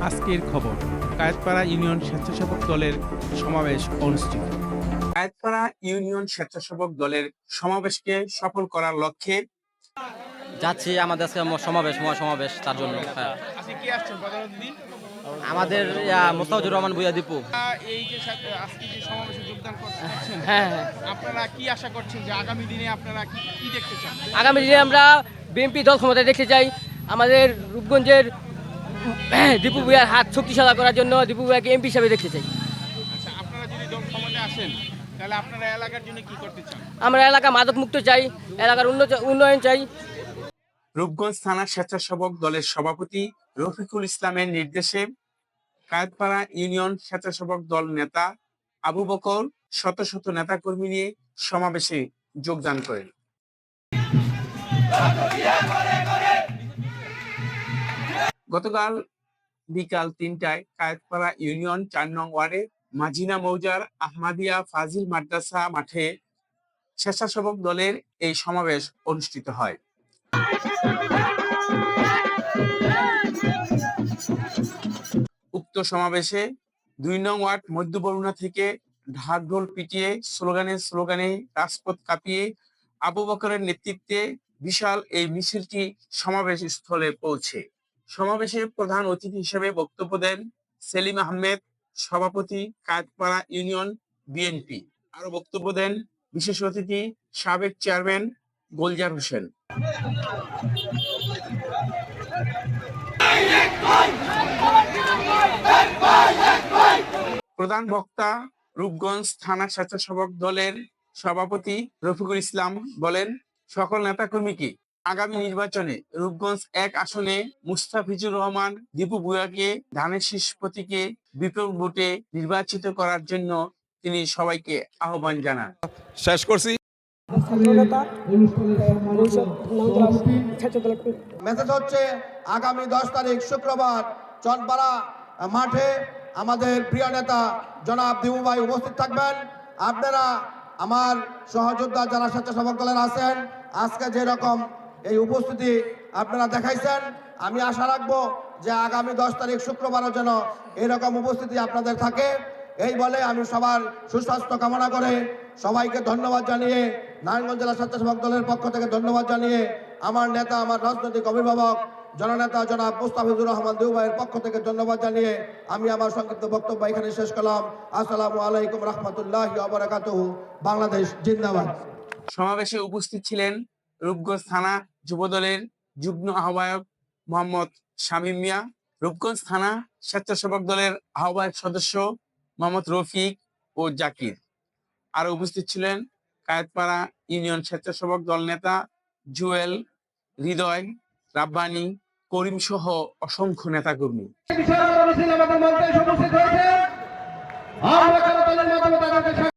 আজকের খবর, কায়েতপাড়া ইউনিয়ন স্বেচ্ছাসেবক দলের সমাবেশ অনুষ্ঠিত। কায়েতপাড়া ইউনিয়ন স্বেচ্ছাসেবক দলের সমাবেশকে সফল করার লক্ষ্যে যাচ্ছি আমাদের আজকে সমাবেশ মহাসমাবেশ তার জন্য। হ্যাঁ, আজকে কি আসছেন প্রধান অতিথি? আমাদের মোস্তাফিজুর রহমান ভূঁইয়া দীপু। এই যে আজকে যে সমাবেশে যোগদান করতে যাচ্ছেন, হ্যাঁ, আপনারা কি আশা করছেন যে আগামী দিনে আপনারা কি দেখতে চান? আগামী দিনে আমরা বিএনপি দল ক্ষমতায় দেখতে চাই। আমাদের রূপগঞ্জের দীপু ভূঁইয়ার হাত শক্তিশালী করার জন্য দীপু ভূঁইয়াকে এমপি হিসাবে দেখতে চাই। আচ্ছা, আপনারা যদি দল ক্ষমতায় আসেন তাহলে আপনারা এলাকার জন্য কি করতে চান? আমরা এলাকা মাদক মুক্ত চাই, এলাকার উন্নয়ন চাই। রূপগঞ্জ থানা স্বেচ্ছাসেবক দলের সভাপতি রফিকুল ইসলামের নির্দেশে কায়েতপাড়া ইউনিয়ন স্বেচ্ছাসেবক দল নেতা আবু বকর শত শত নেতাকর্মী নিয়ে সমাবেশে যোগদান করেন। গতকাল বিকাল ৩টায় কায়েতপাড়া ইউনিয়ন ৪ নং ওয়ার্ডে মাজিনা মৌজার আহমাদিয়া ফাজিল মাদ্রাসা মাঠে স্বেচ্ছাসেবক দলের এই সমাবেশ অনুষ্ঠিত হয়। উক্ত সমাবেশে ২ নং ওয়ার্ড মধ্য বরুণা থেকে ঢাক ঢোল পিটিয়ে স্লোগানে রাজপথ কাঁপিয়ে আবু বকরের নেতৃত্বে বিশাল এই মিছিলটি সমাবেশ স্থলে পৌঁছে। সমাবেশে প্রধান অতিথি হিসেবে বক্তব্য দেন সেলিম আহমেদ, সভাপতি কায়েতপাড়া ইউনিয়ন বিএনপি। আরো বক্তব্য দেন বিশেষ অতিথি সাবেক চেয়ারম্যান গোলজার হোসেন। প্রধান বক্তা রূপগঞ্জ থানা স্বেচ্ছাসেবক দলের সভাপতি রফিকুল ইসলাম বলেন, সকল নেতাকর্মীকে আগামী নির্বাচনে রূপগঞ্জ ১ আসনে মুস্তাফিজুর রহমান দীপু ভূঁইয়াকে ধানের শীষ প্রতীকে বিপুল ভোটে নির্বাচিত করার জন্য তিনি সবাইকে আহ্বান জানান। শেষ করছি। মেসেজ হচ্ছে আগামী 10 তারিখ শুক্রবার চনপাড়া মাঠে আমাদের প্রিয় নেতা জনাব দিবু ভাই উপস্থিত থাকবেন। আপনারা আমার সহযোদ্ধা যারা স্বেচ্ছাসেবক দলের আছেন, আজকে যেরকম এই উপস্থিতি আপনারা দেখাইছেন, আমি আশা রাখবো যে আগামী 10 তারিখ শুক্রবারও যেন এরকম উপস্থিতি আপনাদের থাকে। এই বলে আমি সবার সুস্বাস্থ্য কামনা করে সবাইকে ধন্যবাদ জানিয়ে, নারায়ণগঞ্জ জেলা স্বেচ্ছাসেবক দলের পক্ষ থেকে ধন্যবাদ জানিয়ে, আমার নেতা আমার রাজনৈতিক অভিভাবক জননেতা জনাব মুস্তাফিজুর রহমান দিবু ভাইয়ের পক্ষ থেকে ধন্যবাদ জানিয়ে আমি আমার সংক্ষিপ্ত বক্তব্য এখানে শেষ করলাম। আসসালামু আলাইকুম রহমতুল্লাহি ওয়া বারাকাতুহু। বাংলাদেশ জিন্দাবাদ। সমাবেশে উপস্থিত ছিলেন রূপগঞ্জ থানা যুবদলের যুগ্ম আহ্বায়ক মোহাম্মদ শামীম মিয়া, রূপগঞ্জ থানা স্বেচ্ছাসেবক দলের আহ্বায়ক সদস্য মোহাম্মদ রফিক ও জাকির। আরো উপস্থিত ছিলেন কায়েতপাড়া ইউনিয়ন স্বেচ্ছাসেবক দল নেতা জুয়েল, হৃদয়, রাব্বানি, করিম সহ অসংখ্য নেতাকর্মী। আমাদের মঞ্চে উপস্থিত হয়েছে। আমরা দলের মাধ্যমে তাদেরকে